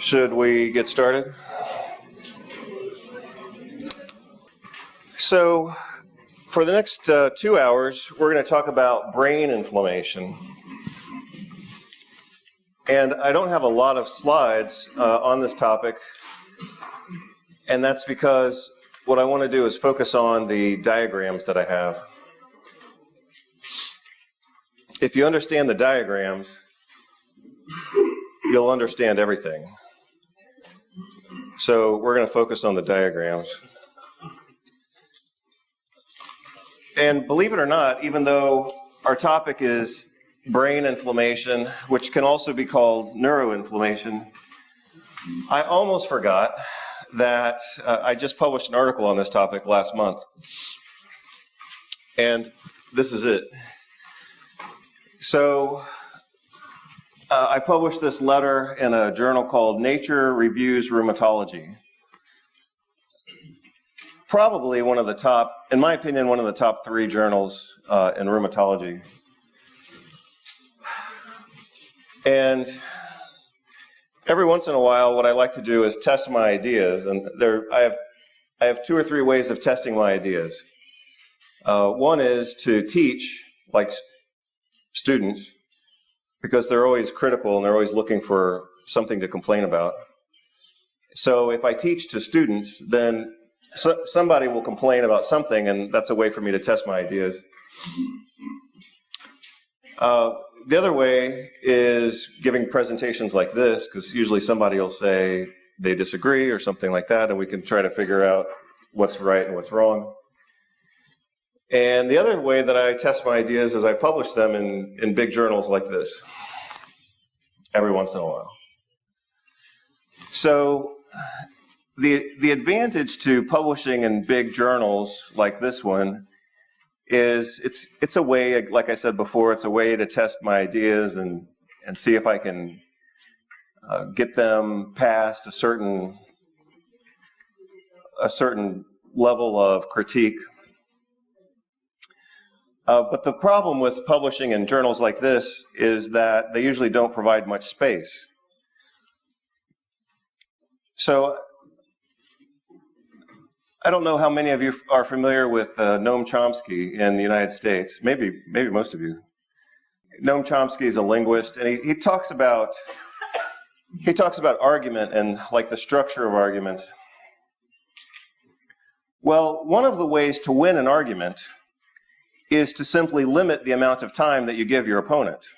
Should we get started? So, for the next 2 hours, we're going to talk about brain inflammation. And I don't have a lot of slides on this topic, and that's because what I want to do is focus on the diagrams that I have. If you understand the diagrams, you'll understand everything. So we're going to focus on the diagrams. And believe it or not, even though our topic is brain inflammation, which can also be called neuroinflammation, I almost forgot that I just published an article on this topic last month. And this is it. So I published this letter in a journal called Nature Reviews Rheumatology. Probably one of the top, in my opinion, one of the top 3 journals in rheumatology. And every once in a while, what I like to do is test my ideas, and I have 2 or 3 ways of testing my ideas. One is to teach, like students, because they're always critical and they're always looking for something to complain about. So if I teach to students, then somebody will complain about something, and that's a way for me to test my ideas. The other way is giving presentations like this, because usually somebody will say they disagree or something like that, and we can try to figure out what's right and what's wrong. And the other way that I test my ideas is I publish them in big journals like this, every once in a while. So the advantage to publishing in big journals like this one is it's a way, like I said before, it's a way to test my ideas and see if I can get them past a certain level of critique. But the problem with publishing in journals like this is that they usually don't provide much space. So I don't know how many of you are familiar with Noam Chomsky in the United States. Maybe most of you. Noam Chomsky is a linguist, and he talks about argument and like the structure of arguments. Well, one of the ways to win an argument is to simply limit the amount of time that you give your opponent.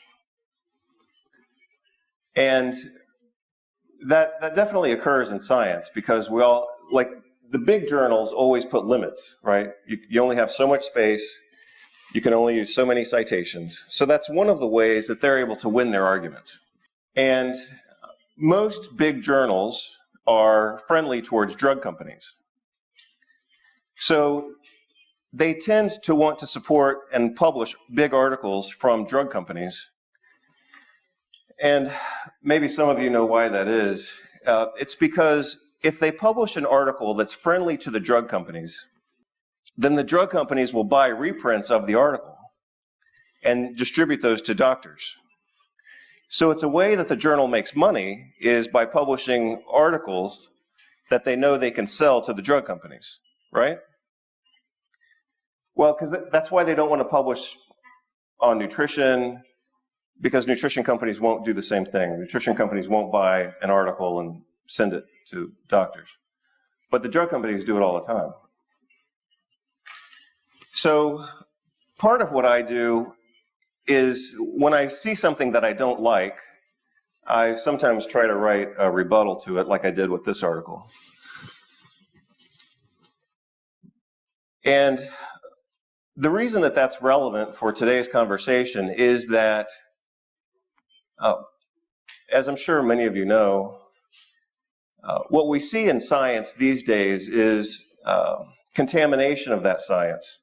And that definitely occurs in science, because we all, like, the big journals always put limits, right? You only have so much space, you can only use so many citations. So that's one of the ways that they're able to win their arguments. And most big journals are friendly towards drug companies. So they tend to want to support and publish big articles from drug companies. And maybe some of you know why that is. It's because if they publish an article that's friendly to the drug companies, then the drug companies will buy reprints of the article and distribute those to doctors. So it's a way that the journal makes money, is by publishing articles that they know they can sell to the drug companies, right? Well, because that's why they don't want to publish on nutrition, because nutrition companies won't do the same thing. Nutrition companies won't buy an article and send it to doctors. But the drug companies do it all the time. So part of what I do is when I see something that I don't like, I sometimes try to write a rebuttal to it, like I did with this article. And the reason that that's relevant for today's conversation is that, as I'm sure many of you know, what we see in science these days is contamination of that science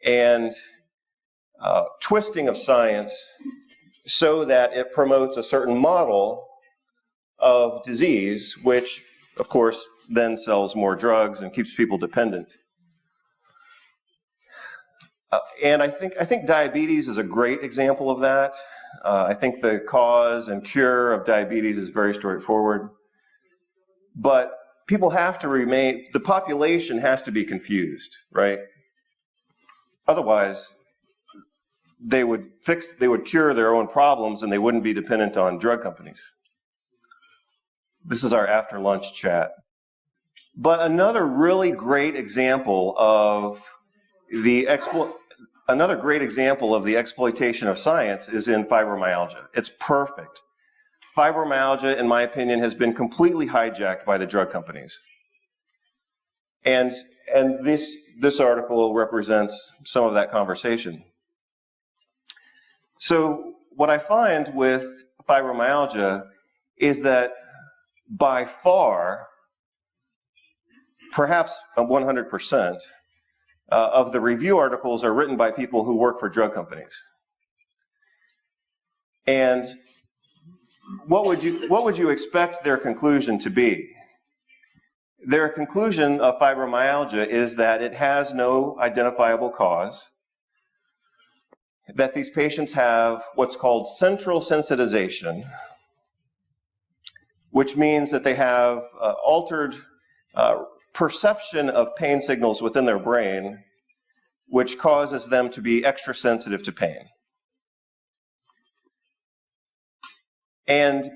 and twisting of science so that it promotes a certain model of disease, which, of course, then sells more drugs and keeps people dependent. And I think diabetes is a great example of that. I think the cause and cure of diabetes is very straightforward. but people have to remain, the population has to be confused, right? Otherwise, they would cure their own problems and they wouldn't be dependent on drug companies. This is our after lunch chat. But another really great example of the exploitation of science is in fibromyalgia. It's perfect. Fibromyalgia, in my opinion, has been completely hijacked by the drug companies. And this article represents some of that conversation. So what I find with fibromyalgia is that by far, perhaps 100%, of the review articles are written by people who work for drug companies. And what would you expect their conclusion to be? Their conclusion of fibromyalgia is that it has no identifiable cause, that these patients have what's called central sensitization, which means that they have altered perception of pain signals within their brain, which causes them to be extra sensitive to pain. And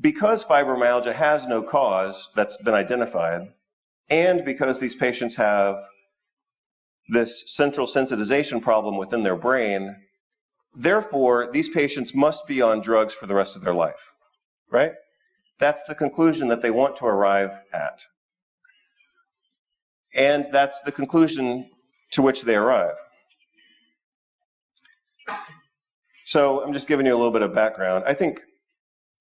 because fibromyalgia has no cause that's been identified, and because these patients have this central sensitization problem within their brain, therefore, these patients must be on drugs for the rest of their life, right? That's the conclusion that they want to arrive at. And that's the conclusion to which they arrive. So I'm just giving you a little bit of background. I think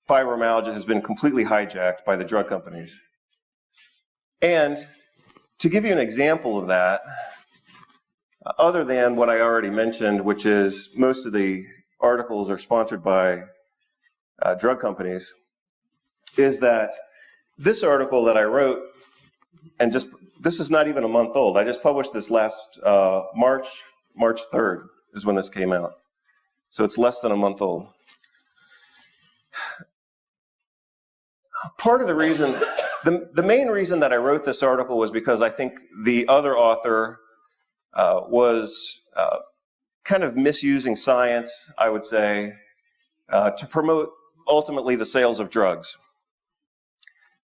fibromyalgia has been completely hijacked by the drug companies. And to give you an example of that, other than what I already mentioned, which is most of the articles are sponsored by drug companies, is that this article that I wrote, and this is not even a month old. I just published this last March 3rd is when this came out. So it's less than a month old. Part of the reason, the main reason that I wrote this article was because I think the other author was kind of misusing science, I would say, to promote ultimately the sales of drugs.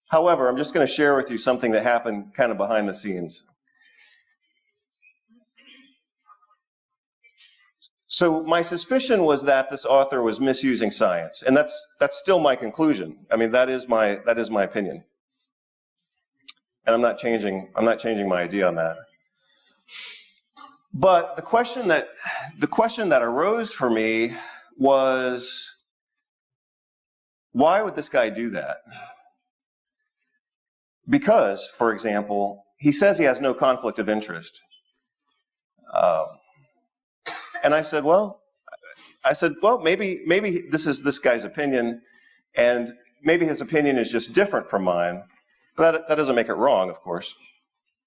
However, I'm just going to share with you something that happened kind of behind the scenes. So my suspicion was that this author was misusing science, and that's still my conclusion. I mean, that is my opinion, and I'm not changing my idea on that. But the question that arose for me was, why would this guy do that? Because, for example, he says he has no conflict of interest. And I said, well, maybe this is this guy's opinion, and maybe his opinion is just different from mine. But that doesn't make it wrong, of course.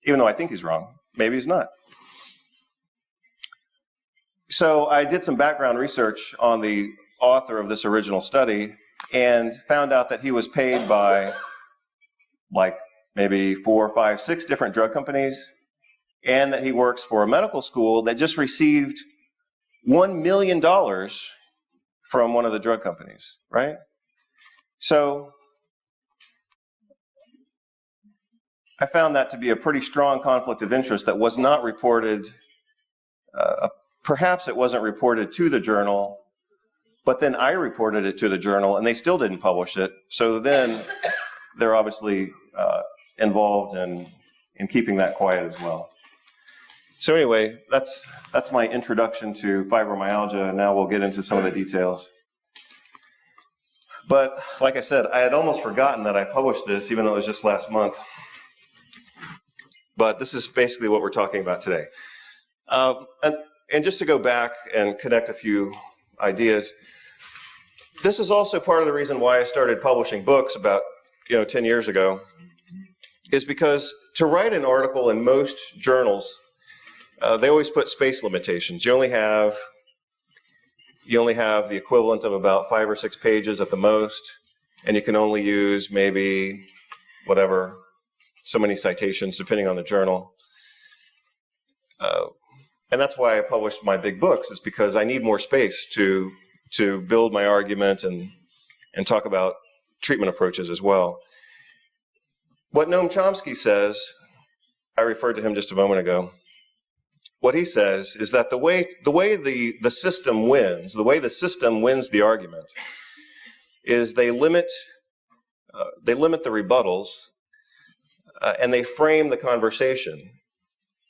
Even though I think he's wrong, maybe he's not. So I did some background research on the author of this original study and found out that he was paid by like maybe 4, 5, 6 different drug companies, and that he works for a medical school that just received $1 million from one of the drug companies, right? So I found that to be a pretty strong conflict of interest that was not reported. Perhaps it wasn't reported to the journal, but then I reported it to the journal and they still didn't publish it. So then they're obviously involved in keeping that quiet as well. So anyway, that's my introduction to fibromyalgia, and now we'll get into some of the details. But like I said, I had almost forgotten that I published this, even though it was just last month. But this is basically what we're talking about today. And just to go back and connect a few ideas, this is also part of the reason why I started publishing books about 10 years ago, is because to write an article in most journals, they always put space limitations. You only have the equivalent of about 5 or 6 pages at the most, and you can only use maybe whatever, so many citations, depending on the journal. And that's why I published my big books, is because I need more space to build my argument and talk about treatment approaches as well. What Noam Chomsky says, I referred to him just a moment ago. What he says is that the way the system wins, the way the system wins the argument, is they limit the rebuttals, and they frame the conversation,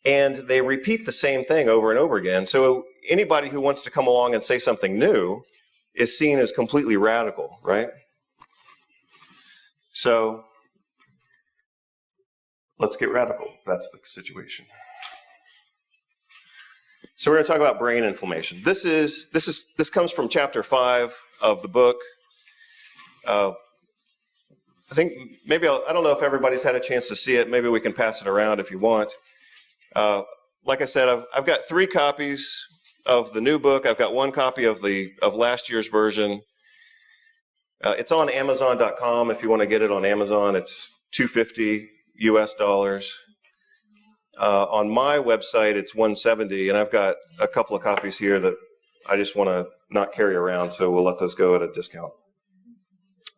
and they repeat the same thing over and over again. So anybody who wants to come along and say something new is seen as completely radical, right? So let's get radical. That's the situation. So we're going to talk about brain inflammation. This comes from chapter 5 of the book. I think maybe I don't know if everybody's had a chance to see it. Maybe we can pass it around if you want. Like I said, I've got 3 copies of the new book. I've got 1 copy of last year's version. It's on Amazon.com. If you want to get it on Amazon, it's $250 US. On my website, it's $170, and I've got a couple of copies here that I just want to not carry around, so we'll let those go at a discount.